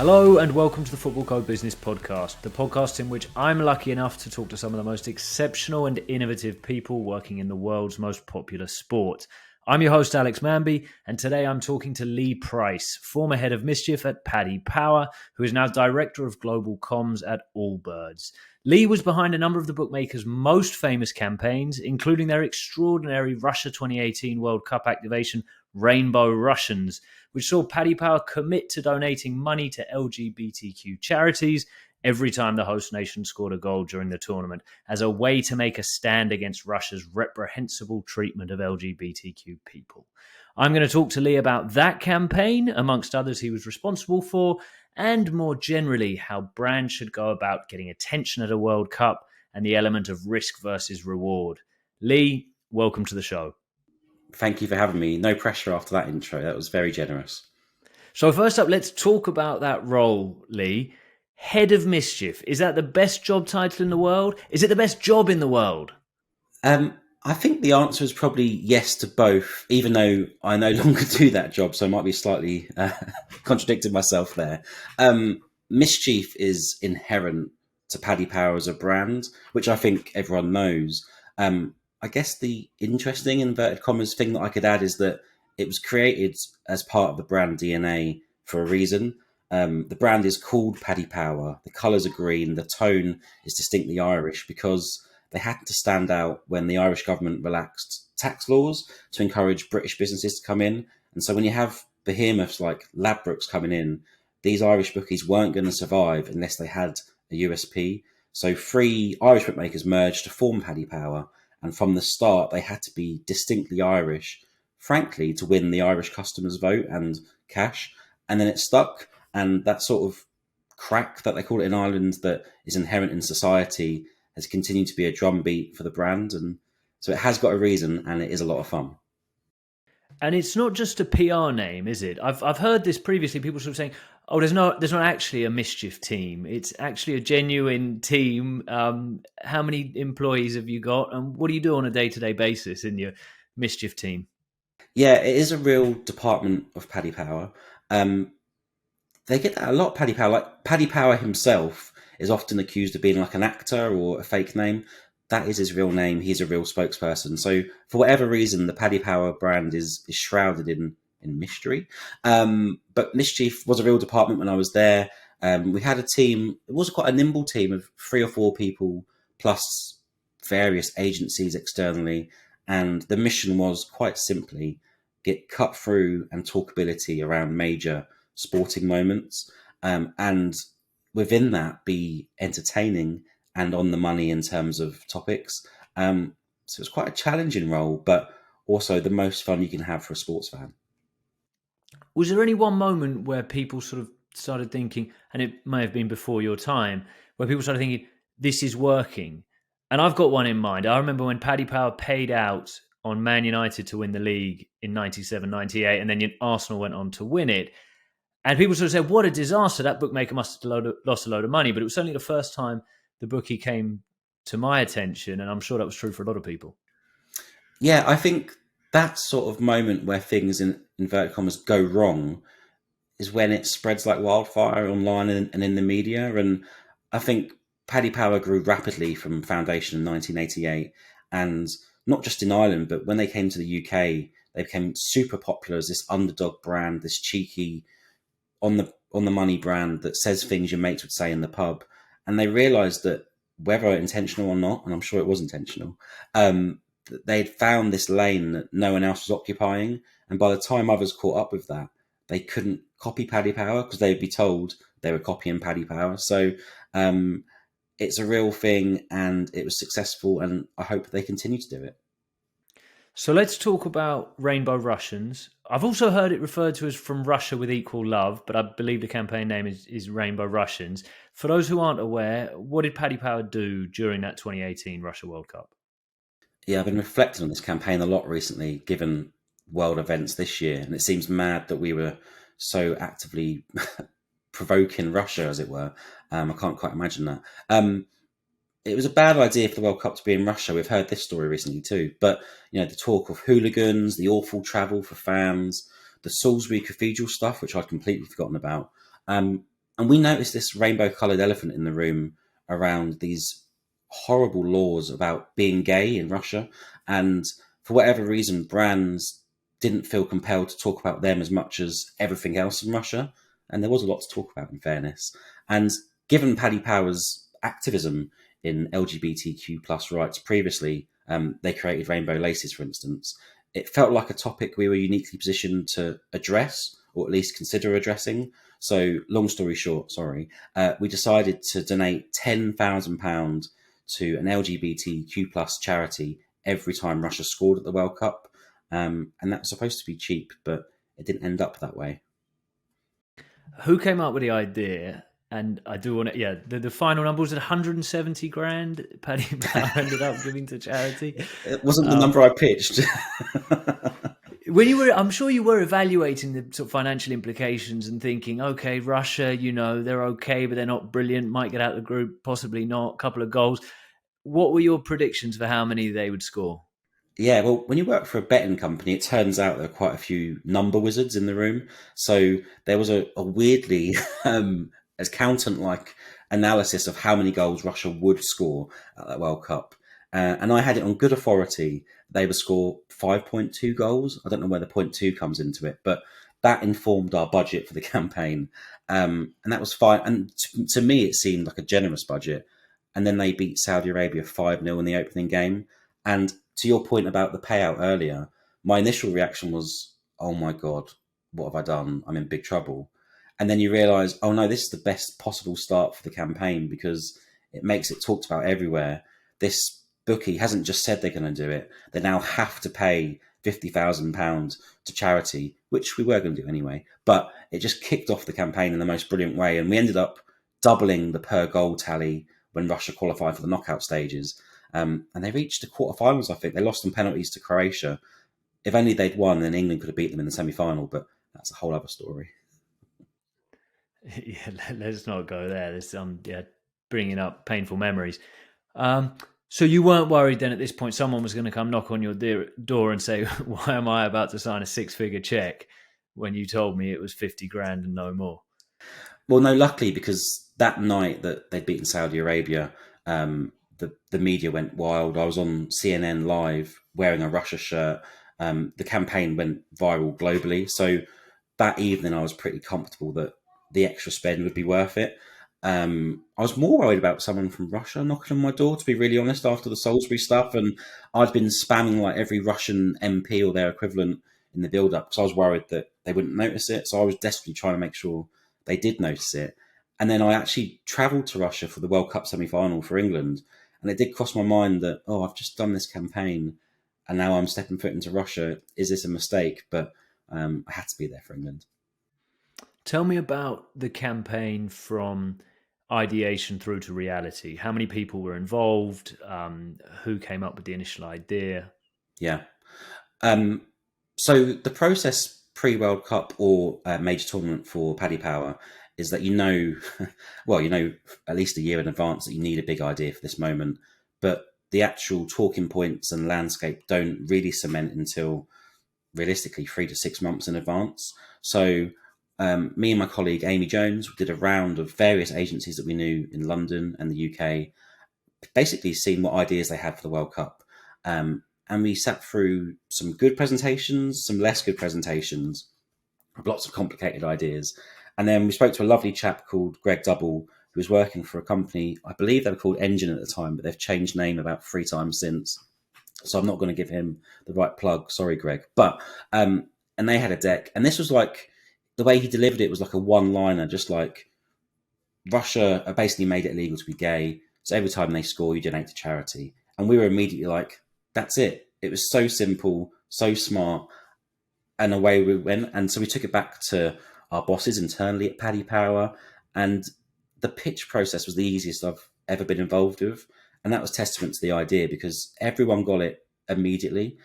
Hello and welcome to the Footballco Business Podcast, the podcast in which I'm lucky enough to talk to some of the most exceptional and innovative people working in the world's most popular sport. I'm your host, Alex Manby, and today I'm talking to Lee Price, former Head of Mischief at Paddy Power, who is now Director of Global Comms at Allbirds. Lee was behind a number of the bookmakers' most famous campaigns, including their extraordinary Russia 2018 World Cup activation, Rainbow Russians, which saw Paddy Power commit to donating money to LGBTQ charities every time the host nation scored a goal during the tournament, as a way to make a stand against Russia's reprehensible treatment of LGBTQ people. I'm going to talk to Lee about that campaign, amongst others he was responsible for, and more generally how brands should go about getting attention at a World Cup and the element of risk versus reward. Lee, welcome to the show. Thank you for having me. No pressure after that intro. That was very generous. So first up, let's talk about that role, Lee. Head of Mischief. Is that the best job title in the world? Is it the best job in the world? I think the answer is probably yes to both, even though I no longer do that job, so I might be slightly contradicting myself there. Mischief is inherent to Paddy Power as a brand, which I think everyone knows. I guess the interesting, inverted commas, thing that I could add is that it was created as part of the brand DNA for a reason. The brand is called Paddy Power. The colours are green. The tone is distinctly Irish because they had to stand out when the Irish government relaxed tax laws to encourage British businesses to come in. And so when you have behemoths like Ladbrokes coming in, these Irish bookies weren't going to survive unless they had a USP. So 3 Irish bookmakers merged to form Paddy Power. And from the start, they had to be distinctly Irish, frankly, to win the Irish customers' vote and cash. And then it stuck. And that sort of crack that they call it in Ireland that is inherent in society has continued to be a drumbeat for the brand. And so it has got a reason, and it is a lot of fun. And it's not just a PR name, is it? I've heard this previously, people sort of saying, oh, there's not actually a Mischief team. It's actually a genuine team. How many employees have you got? And what do you do on a day-to-day basis in your Mischief team? Yeah, it is a real department of Paddy Power. They get that a lot, Paddy Power. Like Paddy Power himself is often accused of being like an actor or a fake name. That is his real name. He's a real spokesperson. So for whatever reason, the Paddy Power brand is shrouded in mystery. But Mischief was a real department when I was there. We had a team. It was quite a nimble team of 3 or 4 people plus various agencies externally. And the mission was quite simply get cut through and talkability around major sporting moments. And within that, be entertaining and on the money in terms of topics. So it's quite a challenging role, but also the most fun you can have for a sports fan. Was there any one moment where people sort of started thinking, and it may have been before your time, where people started thinking, this is working? And I've got one in mind. I remember when Paddy Power paid out on Man United to win the league in 97-98, and then Arsenal went on to win it. And people sort of said, what a disaster. That bookmaker must have lost a load of money. But it was certainly the first time the bookie came to my attention, and I'm sure that was true for a lot of people. Yeah, I think that sort of moment where things in inverted commas go wrong is when it spreads like wildfire online and in the media. And I think Paddy Power grew rapidly from foundation in 1988, and not just in Ireland, but when they came to the UK, they became super popular as this underdog brand, this cheeky, on the money brand that says things your mates would say in the pub. And they realised that whether intentional or not, and I'm sure it was intentional, they'd found this lane that no one else was occupying. And by the time others caught up with that, they couldn't copy Paddy Power because they'd be told they were copying Paddy Power. So it's a real thing, and it was successful, and I hope they continue to do it. So let's talk about Rainbow Russians. I've also heard it referred to as From Russia with Equal Love, but I believe the campaign name is Rainbow Russians. For those who aren't aware, what did Paddy Power do during that 2018 Russia World Cup? Yeah, I've been reflecting on this campaign a lot recently, given world events this year, and it seems mad that we were so actively provoking Russia, as it were. I can't quite imagine that. It was a bad idea for the World Cup to be in Russia. We've heard this story recently too. But, the talk of hooligans, the awful travel for fans, the Salisbury Cathedral stuff, which I'd completely forgotten about. And And we noticed this rainbow-coloured elephant in the room around these horrible laws about being gay in Russia. And for whatever reason, brands didn't feel compelled to talk about them as much as everything else in Russia. And there was a lot to talk about, in fairness. And given Paddy Power's activism in LGBTQ plus rights previously, they created rainbow laces, for instance. It felt like a topic we were uniquely positioned to address, or at least consider addressing. So, long story short, we decided to donate £10,000 to an LGBTQ plus charity every time Russia scored at the World Cup. And that was supposed to be cheap, but it didn't end up that way. Who came up with the idea? And I do want to, the final number was at 170 grand. Paddy Power ended up giving to charity. It wasn't the number I pitched. When you were, I'm sure you were evaluating the sort of financial implications and thinking, okay, Russia, they're okay, but they're not brilliant. Might get out of the group, possibly not. A couple of goals. What were your predictions for how many they would score? Yeah, well, when you work for a betting company, it turns out there are quite a few number wizards in the room. So there was a weirdly accountant-like analysis of how many goals Russia would score at that World Cup. And I had it on good authority. They would score 5.2 goals. I don't know where the 0.2 comes into it, but that informed our budget for the campaign. And that was fine. And to me, it seemed like a generous budget. And then they beat Saudi Arabia 5-0 in the opening game. And to your point about the payout earlier, my initial reaction was, oh my God, what have I done? I'm in big trouble. And then you realise, oh no, this is the best possible start for the campaign because it makes it talked about everywhere. This bookie hasn't just said they're going to do it. They now have to pay £50,000 to charity, which we were going to do anyway. But it just kicked off the campaign in the most brilliant way. And we ended up doubling the per goal tally when Russia qualified for the knockout stages. And they reached the quarterfinals, I think. They lost on penalties to Croatia. If only they'd won, then England could have beat them in the semi-final, but that's a whole other story. Yeah, let's not go there. This bringing up painful memories. So you weren't worried then at this point someone was going to come knock on your door and say, why am I about to sign a 6-figure check when you told me it was 50 grand and no more? Well, no, luckily, because that night that they'd beaten Saudi Arabia, the media went wild. I was on CNN Live wearing a Russia shirt. The campaign went viral globally. So that evening I was pretty comfortable that the extra spend would be worth it. I was more worried about someone from Russia knocking on my door, to be really honest, after the Salisbury stuff. And I'd been spamming like every Russian MP or their equivalent in the build-up because I was worried that they wouldn't notice it. So I was desperately trying to make sure they did notice it. And then I actually travelled to Russia for the World Cup semi-final for England. And it did cross my mind that, I've just done this campaign and now I'm stepping foot into Russia. Is this a mistake? But I had to be there for England. Tell me about the campaign from ideation through to reality. How many people were involved? Who came up with the initial idea? Yeah. So the process pre-World Cup or major tournament for Paddy Power is that at least a year in advance that you need a big idea for this moment. But the actual talking points and landscape don't really cement until realistically 3 to 6 months in advance. So me and my colleague Amy Jones did a round of various agencies that we knew in London and the UK, basically seeing what ideas they had for the World Cup. And we sat through some good presentations, some less good presentations, with lots of complicated ideas. And then we spoke to a lovely chap called Greg Double, who was working for a company, I believe they were called Engine at the time, but they've changed name about 3 times since. So I'm not going to give him the right plug. Sorry, Greg. But, and they had a deck. And this was like, the way he delivered it was like a one-liner, just like Russia basically made it illegal to be gay. So every time they score, you donate to charity. And we were immediately like, that's it. It was so simple, so smart. And away we went. And so we took it back to our bosses internally at Paddy Power. And the pitch process was the easiest I've ever been involved with. And that was testament to the idea because everyone got it immediately.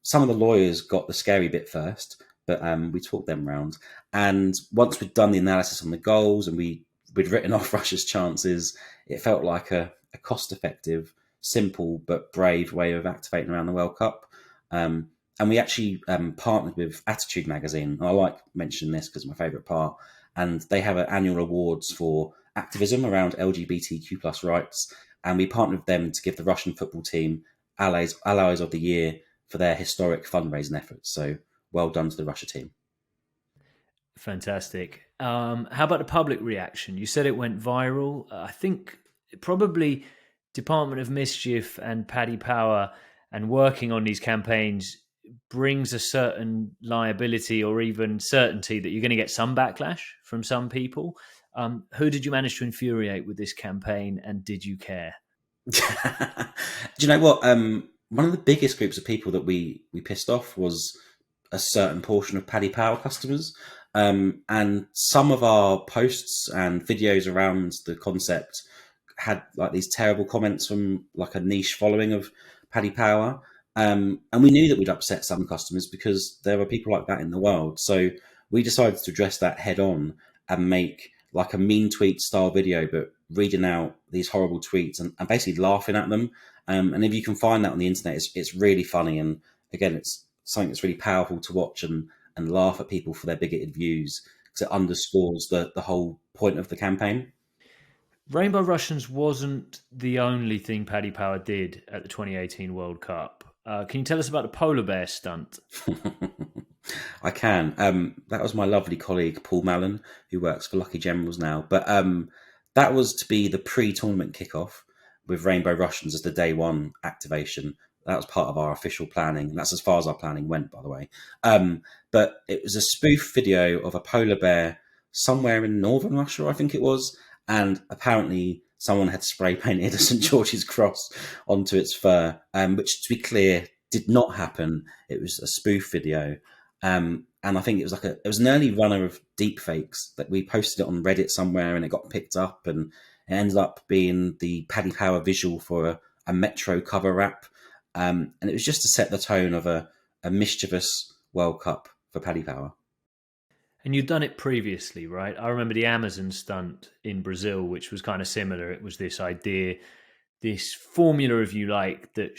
Some of the lawyers got the scary bit first, but we talked them round. And once we'd done the analysis on the goals and we'd written off Russia's chances, it felt like a cost-effective, simple but brave way of activating around the World Cup. And we actually partnered with Attitude magazine. And I like mentioning this because it's my favourite part. and they have annual awards for activism around LGBTQ plus rights. And we partnered with them to give the Russian football team Allies of the Year for their historic fundraising efforts. So well done to the Russia team. Fantastic. How about the public reaction? You said it went viral. I think probably Department of Mischief and Paddy Power and working on these campaigns brings a certain liability or even certainty that you're going to get some backlash from some people. Who did you manage to infuriate with this campaign, and did you care? Do you know what? One of the biggest groups of people that we pissed off was a certain portion of Paddy Power customers. And some of our posts and videos around the concept had like these terrible comments from like a niche following of Paddy Power. And we knew that we'd upset some customers because there are people like that in the world. So we decided to address that head on and make like a mean tweet style video, but reading out these horrible tweets and basically laughing at them. And if you can find that on the internet, it's really funny. And again, it's something that's really powerful to watch and laugh at people for their bigoted views, because it underscores the whole point of the campaign. Rainbow Russians wasn't the only thing Paddy Power did at the 2018 World Cup. Can you tell us about the polar bear stunt? I can. That was my lovely colleague, Paul Mallon, who works for Lucky Generals now. But that was to be the pre-tournament kickoff with Rainbow Russians as the day one activation. That was part of our official planning. And that's as far as our planning went, by the way. But it was a spoof video of a polar bear somewhere in northern Russia, I think it was. And apparently someone had spray painted a St. George's cross onto its fur, which, to be clear, did not happen. It was a spoof video. And I think it was an early runner of deep fakes that we posted it on Reddit somewhere, and it got picked up, and it ended up being the Paddy Power visual for a Metro cover rap. And it was just to set the tone of a mischievous World Cup for Paddy Power. And you've done it previously, right? I remember the Amazon stunt in Brazil, which was kind of similar. It was this idea, this formula, if you like, that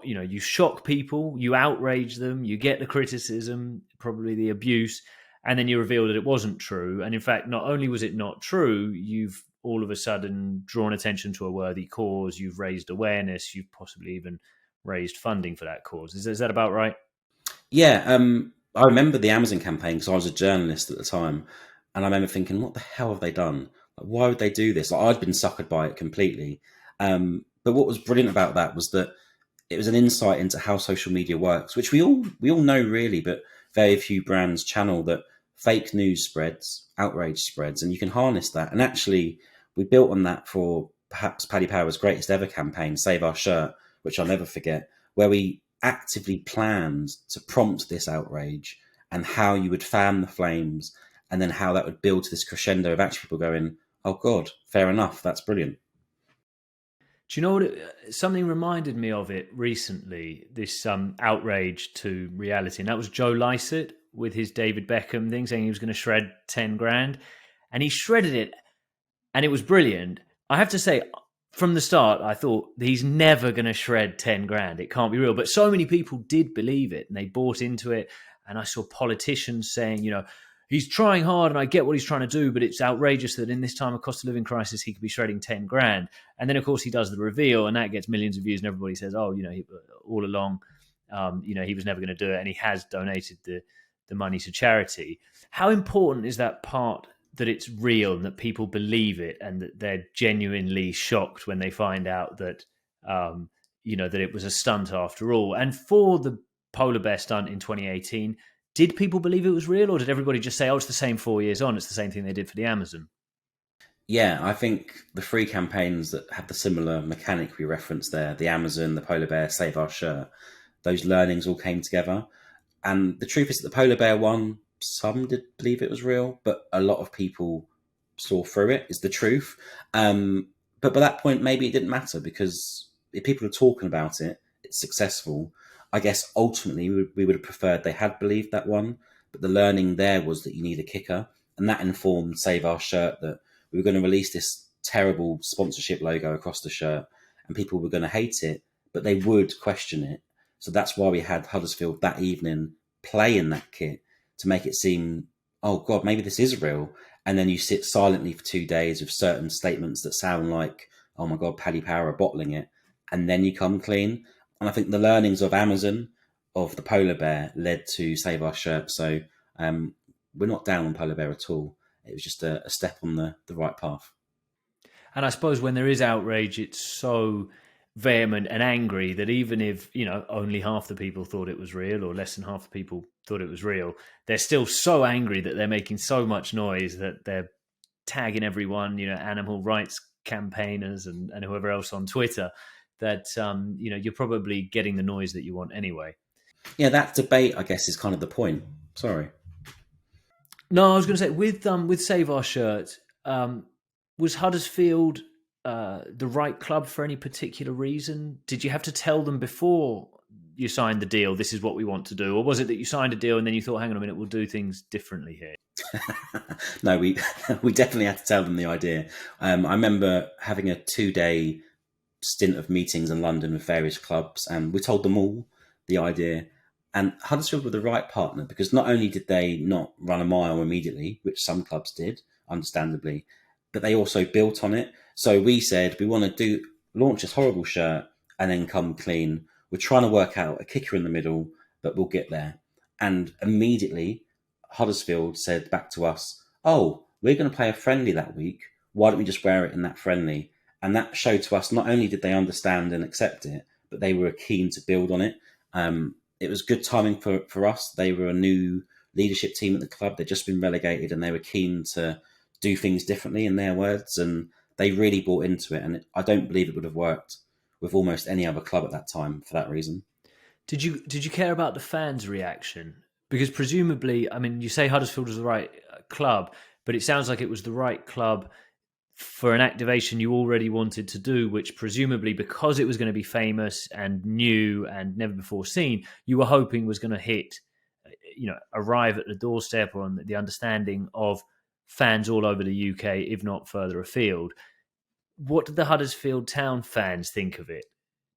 you shock people, you outrage them, you get the criticism, probably the abuse, and then you reveal that it wasn't true. And in fact, not only was it not true, you've all of a sudden drawn attention to a worthy cause, you've raised awareness, you've possibly even raised funding for that cause. Is that about right? Yeah, I remember the Amazon campaign because I was a journalist at the time, and I remember thinking, what the hell have they done? Like, why would they do this? Like, I'd been suckered by it completely. But what was brilliant about that was that it was an insight into how social media works, which we all know really, but very few brands channel that fake news spreads, outrage spreads, and you can harness that. And actually, we built on that for perhaps Paddy Power's greatest ever campaign, Save Our Shirt, which I'll never forget, where we actively planned to prompt this outrage and how you would fan the flames, and then how that would build to this crescendo of actually people going, oh God, fair enough, that's brilliant. Do you know what? Something reminded me of it recently, this outrage to reality, and that was Joe Lycett with his David Beckham thing, saying he was going to shred 10 grand, and he shredded it, and it was brilliant. I have to say, from the start, I thought he's never going to shred 10 grand. It can't be real. But so many people did believe it, and they bought into it. And I saw politicians saying, he's trying hard and I get what he's trying to do, but it's outrageous that in this time of cost of living crisis, he could be shredding 10 grand. And then, of course, he does the reveal, and that gets millions of views, and everybody says, all along, he was never going to do it, and he has donated the money to charity. How important is that part, that it's real and that people believe it, and that they're genuinely shocked when they find out that, that it was a stunt after all? And for the polar bear stunt in 2018, did people believe it was real, or did everybody just say, it's the same 4 years on, it's the same thing they did for the Amazon? Yeah, I think the three campaigns that have the similar mechanic we referenced there, the Amazon, the polar bear, Save Our Shirt, those learnings all came together. And the truth is that the polar bear one, some did believe it was real, but a lot of people saw through it, is the truth. But by that point, maybe it didn't matter, because if people are talking about it, it's successful. I guess ultimately we would have preferred they had believed that one, but the learning there was that you need a kicker, and that informed Save Our Shirt, that we were going to release this terrible sponsorship logo across the shirt, and people were going to hate it, but they would question it. So that's why we had Huddersfield that evening play in that kit to make it seem, oh God, maybe this is real. and then you sit silently for 2 days with certain statements that sound like, oh my God, Paddy Power are bottling it, and then you come clean. And I think the learnings of Amazon, of the polar bear, led to Save Our Shirt. So we're not down on polar bear at all. It was just a step on the right path. And I suppose when there is outrage, it's so vehement and angry that even if, only half the people thought it was real or less than half the people thought it was real, they're still so angry that they're making so much noise that they're tagging everyone, animal rights campaigners and whoever else on Twitter, that, you're probably getting the noise that you want anyway. Yeah, that debate, I guess, is kind of the point. Sorry. No, I was going to say, with Save Our Shirt, was Huddersfield the right club for any particular reason? Did you have to tell them before you signed the deal, this is what we want to do? Or was it that you signed a deal and then you thought, hang on a minute, we'll do things differently here? No, we definitely had to tell them the idea. I remember having a 2-day stint of meetings in London with various clubs, and we told them all the idea. And Huddersfield were the right partner, because not only did they not run a mile immediately, which some clubs did, understandably, but they also built on it. So we said, we want to launch this horrible shirt and then come clean. We're trying to work out a kicker in the middle, but we'll get there. And immediately, Huddersfield said back to us, oh, we're going to play a friendly that week. Why don't we just wear it in that friendly? And that showed to us, not only did they understand and accept it, but they were keen to build on it. It was good timing for us. They were a new leadership team at the club. They'd just been relegated and they were keen to do things differently, in their words. And they really bought into it. And I don't believe it would have worked with almost any other club at that time for that reason. Did you care about the fans' reaction? Because presumably, I mean, you say Huddersfield was the right club, but it sounds like it was the right club for an activation you already wanted to do, which presumably, because it was going to be famous and new and never before seen, you were hoping was going to hit, arrive at the doorstep or on the understanding of fans all over the UK, if not further afield. What did the Huddersfield Town fans think of it?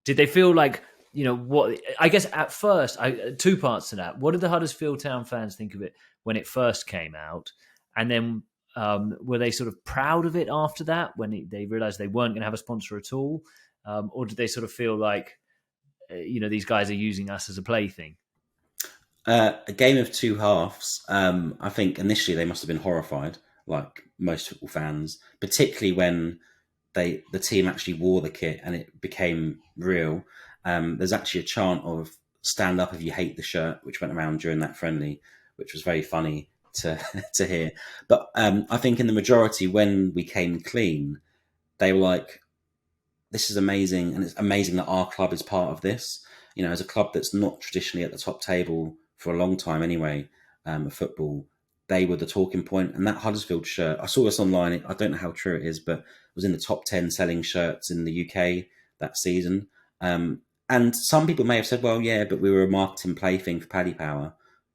Did they feel like, what? I guess at first, two parts to that. What did the Huddersfield Town fans think of it when it first came out? And then were they sort of proud of it after that, when they realised they weren't going to have a sponsor at all? Or did they sort of feel like, these guys are using us as a plaything? A game of two halves. I think initially they must have been horrified, like most football fans, particularly when the team actually wore the kit and it became real. There's actually a chant of "Stand up if you hate the shirt," which went around during that friendly, which was very funny to hear. But I think in the majority, when we came clean, they were like, this is amazing, and it's amazing that our club is part of this. As a club that's not traditionally at the top table for a long time anyway, of football, they were the talking point. And that Huddersfield shirt, I saw this online, I don't know how true it is, but it was in the top 10 selling shirts in the UK that season. And some people may have said, well, yeah, but we were a marketing plaything for Paddy Power.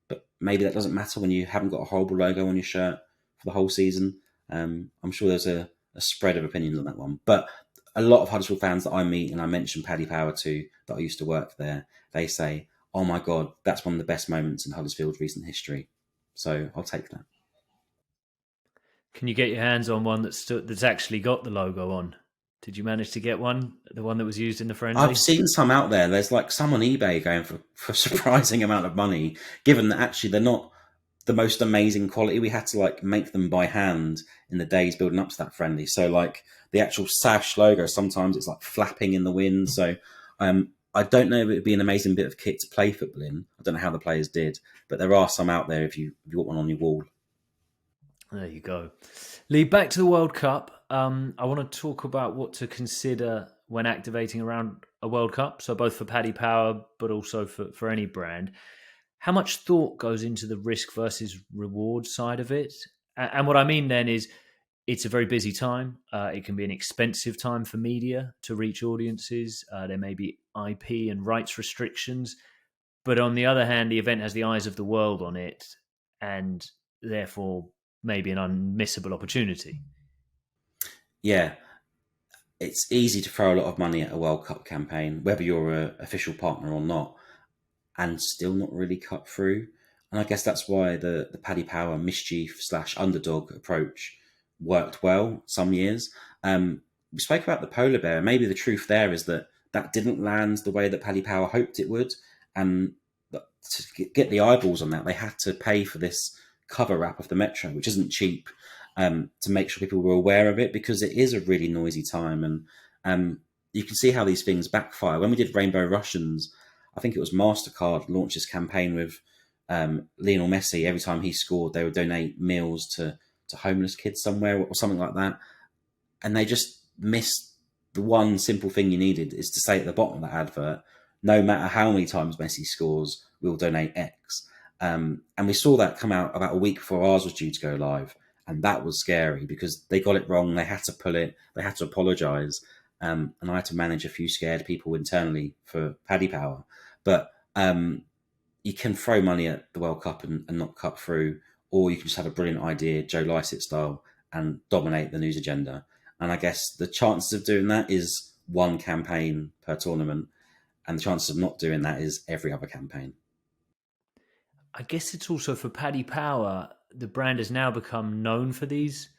But maybe that doesn't matter when you haven't got a horrible logo on your shirt for the whole season. I'm sure there's a spread of opinions on that one. But a lot of Huddersfield fans that I meet, and I mentioned Paddy Power too, that I used to work there, they say, oh my God, that's one of the best moments in Huddersfield's recent history. So I'll take that. Can you get your hands on one that's actually got the logo on? Did you manage to get one? The one that was used in the friendly? I've seen some out there. There's like some on eBay going for a surprising amount of money, given that actually they're not the most amazing quality. We had to like make them by hand in the days building up to that friendly. So like the actual sash logo, sometimes it's like flapping in the wind. So I don't know if it would be an amazing bit of kit to play football in. I don't know how the players did, but there are some out there if you want one on your wall. There you go. Lee, back to the World Cup. I want to talk about what to consider when activating around a World Cup. So both for Paddy Power, but also for any brand. How much thought goes into the risk versus reward side of it? And what I mean then is it's a very busy time. It can be an expensive time for media to reach audiences. There may be IP and rights restrictions. But on the other hand, the event has the eyes of the world on it, and therefore maybe an unmissable opportunity. Yeah, it's easy to throw a lot of money at a World Cup campaign, whether you're an official partner or not, and still not really cut through. And I guess that's why the Paddy Power mischief / underdog approach worked well some years. We spoke about the polar bear. Maybe the truth there is that didn't land the way that Paddy Power hoped it would. And to get the eyeballs on that, they had to pay for this cover wrap of the Metro, which isn't cheap, to make sure people were aware of it, because it is a really noisy time. And you can see how these things backfire. When we did Rainbow Russians, I think it was MasterCard launched this campaign with Lionel Messi. Every time he scored, they would donate meals to homeless kids somewhere or something like that. And they just missed the one simple thing you needed, is to say at the bottom of that advert, no matter how many times Messi scores, we'll donate X. And we saw that come out about a week before ours was due to go live. And that was scary because they got it wrong. They had to pull it. They had to apologise. And I had to manage a few scared people internally for Paddy Power. But you can throw money at the World Cup and not cut through, or you can just have a brilliant idea, Joe Lycett style, and dominate the news agenda. And I guess the chances of doing that is one campaign per tournament, and the chances of not doing that is every other campaign. I guess it's also for Paddy Power, the brand has now become known for these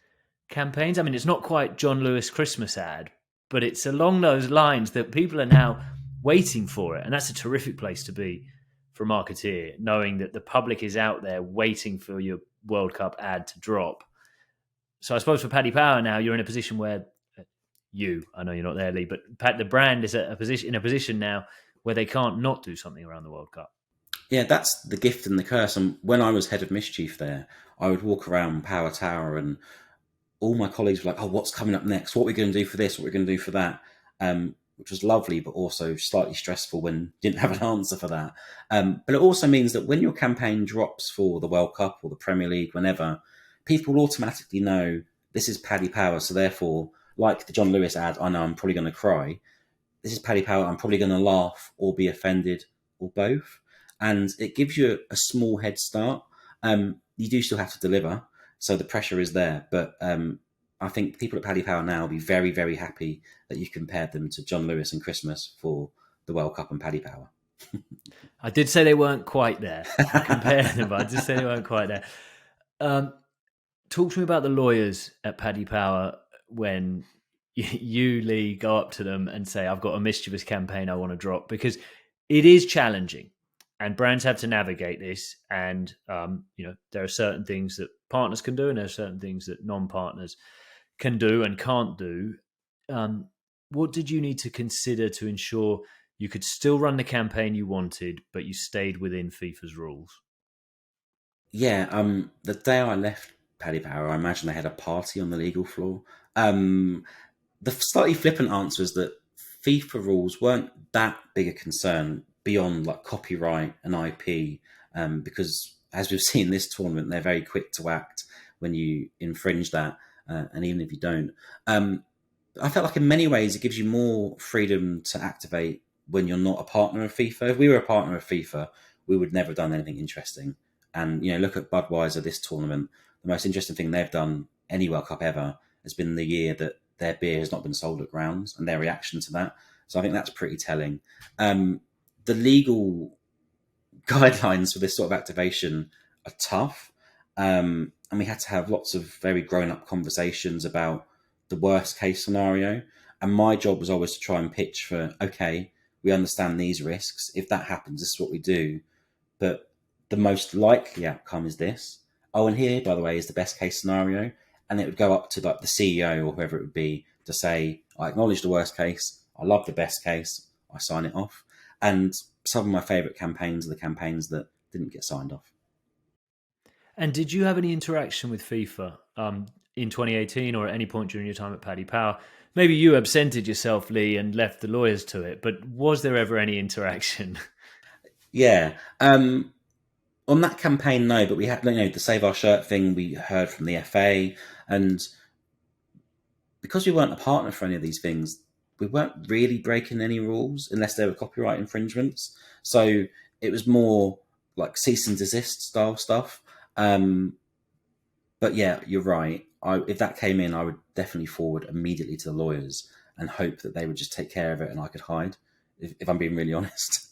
campaigns. I mean, it's not quite John Lewis Christmas ad, but it's along those lines that people are now waiting for it. And that's a terrific place to be for a marketeer, knowing that the public is out there waiting for your World Cup ad to drop. So I suppose for Paddy Power now, you're in a position where I know you're not there, Lee, but the brand is in a position now where they can't not do something around the World Cup. Yeah, that's the gift and the curse. And when I was head of mischief there, I would walk around Power Tower and all my colleagues were like, oh, what's coming up next? What are we going to do for this? What are we going to do for that? Which was lovely, but also slightly stressful when you didn't have an answer for that. But it also means that when your campaign drops for the World Cup or the Premier League, whenever, people will automatically know this is Paddy Power. So therefore, like the John Lewis ad, I know I'm probably going to cry. This is Paddy Power. I'm probably going to laugh or be offended or both. And it gives you a small head start. You do still have to deliver, so the pressure is there. But I think people at Paddy Power now will be very, very happy that you compared them to John Lewis and Christmas for the World Cup and Paddy Power. I did say they weren't quite there. I compared them, but I did say they weren't quite there. Talk to me about the lawyers at Paddy Power when you, Lee, go up to them and say, I've got a mischievous campaign I want to drop, because it is challenging. And brands have to navigate this, and there are certain things that partners can do, and there are certain things that non-partners can do and can't do. What did you need to consider to ensure you could still run the campaign you wanted, but you stayed within FIFA's rules? Yeah, the day I left Paddy Power, I imagine they had a party on the legal floor. The slightly flippant answer is that FIFA rules weren't that big a concern beyond like copyright and IP, because as we've seen this tournament, they're very quick to act when you infringe that, and even if you don't. I felt like in many ways it gives you more freedom to activate when you're not a partner of FIFA. If we were a partner of FIFA, we would never have done anything interesting. And look at Budweiser this tournament. The most interesting thing they've done any World Cup ever has been the year that their beer has not been sold at grounds, and their reaction to that. So I think that's pretty telling. The legal guidelines for this sort of activation are tough. And we had to have lots of very grown-up conversations about the worst case scenario. And my job was always to try and pitch for, okay, we understand these risks. If that happens, this is what we do. But the most likely outcome is this. Oh, and here, by the way, is the best case scenario. And it would go up to like the CEO or whoever it would be to say, I acknowledge the worst case. I love the best case. I sign it off. And some of my favourite campaigns are the campaigns that didn't get signed off. And did you have any interaction with FIFA in 2018 or at any point during your time at Paddy Power? Maybe you absented yourself, Lee, and left the lawyers to it, but was there ever any interaction? Yeah. On that campaign, no, but we had, the Save Our Shirt thing we heard from the FA. And because we weren't a partner for any of these things, we weren't really breaking any rules unless there were copyright infringements. So it was more like cease and desist style stuff. But yeah, you're right. If that came in, I would definitely forward immediately to the lawyers and hope that they would just take care of it and I could hide, if I'm being really honest.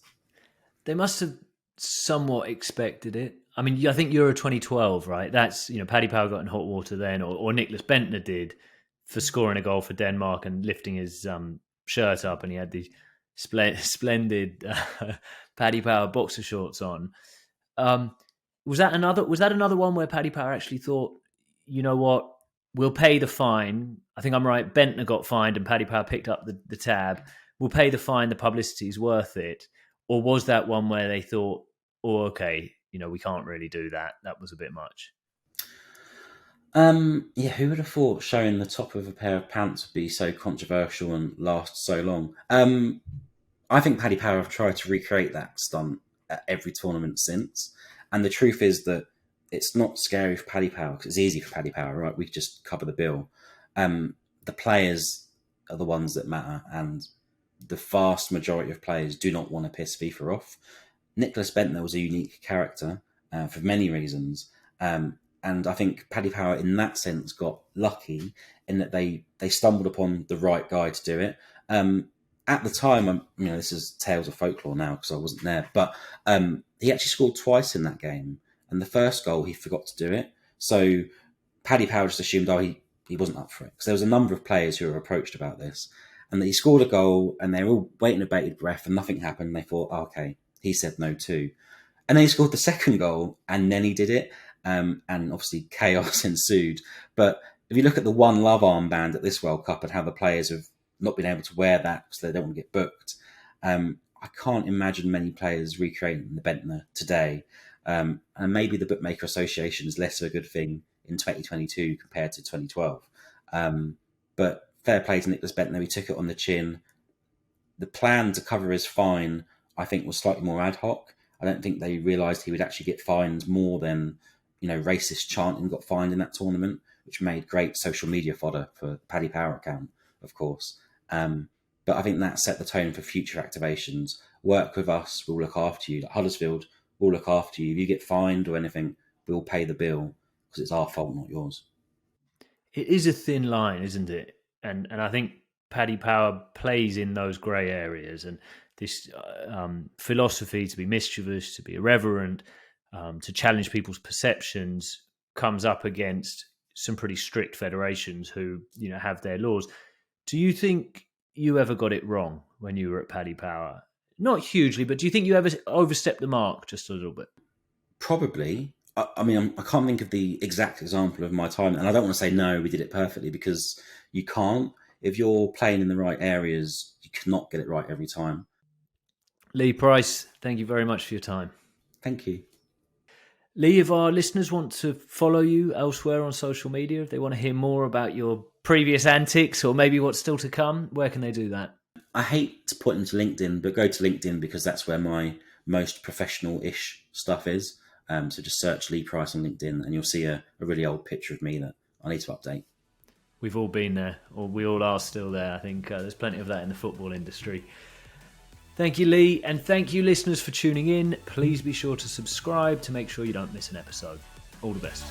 They must have somewhat expected it. I mean, I think Euro 2012, right? That's, Paddy Power got in hot water then, or Nicholas Bentner did, for scoring a goal for Denmark and lifting his shirt up, and he had these splendid Paddy Power boxer shorts on. Was that another one where Paddy Power actually thought, you know what, we'll pay the fine? I think I'm right. Bentner got fined and Paddy Power picked up the tab. We'll pay the fine. The publicity's worth it. Or was that one where they thought, oh, okay, we can't really do that. That was a bit much. Yeah, who would have thought showing the top of a pair of pants would be so controversial and last so long? I think Paddy Power have tried to recreate that stunt at every tournament since. And the truth is that it's not scary for Paddy Power because it's easy for Paddy Power, right? We just cover the bill. The players are the ones that matter, and the vast majority of players do not want to piss FIFA off. Nicholas Bentner was a unique character for many reasons. And I think Paddy Power, in that sense, got lucky in that they stumbled upon the right guy to do it. At the time, this is tales of folklore now because I wasn't there, but he actually scored twice in that game. And the first goal, he forgot to do it. So Paddy Power just assumed, he wasn't up for it. Because there was a number of players who were approached about this. And he scored a goal, and they were all waiting with bated breath, and nothing happened. And they thought, okay, he said no too. And then he scored the second goal, and then he did it. And obviously chaos ensued. But if you look at the One Love armband at this World Cup and how the players have not been able to wear that because they don't want to get booked, I can't imagine many players recreating the Bentner today. And maybe the Bookmaker Association is less of a good thing in 2022 compared to 2012. But fair play to Nicholas Bentner. He took it on the chin. The plan to cover his fine, I think, was slightly more ad hoc. I don't think they realised he would actually get fined more than, racist chanting got fined in that tournament, which made great social media fodder for Paddy Power account, of course. But I think that set the tone for future activations. Work with us, we'll look after you. Like Huddersfield, we'll look after you. If you get fined or anything, we'll pay the bill because it's our fault, not yours. It is a thin line, isn't it? And I think Paddy Power plays in those grey areas, and this philosophy to be mischievous, to be irreverent, to challenge people's perceptions comes up against some pretty strict federations who, have their laws. Do you think you ever got it wrong when you were at Paddy Power? Not hugely, but do you think you ever overstepped the mark just a little bit? Probably. I can't think of the exact example of my time, and I don't want to say no, we did it perfectly, because you can't. If you're playing in the right areas, you cannot get it right every time. Lee Price, thank you very much for your time. Thank you. Lee, if our listeners want to follow you elsewhere on social media, if they want to hear more about your previous antics or maybe what's still to come, where can they do that? I hate to point them to LinkedIn, but go to LinkedIn because that's where my most professional-ish stuff is. So just search Lee Price on LinkedIn and you'll see a really old picture of me that I need to update. We've all been there, or we all are still there. I think there's plenty of that in the football industry. Thank you, Lee, and thank you, listeners, for tuning in. Please be sure to subscribe to make sure you don't miss an episode. All the best.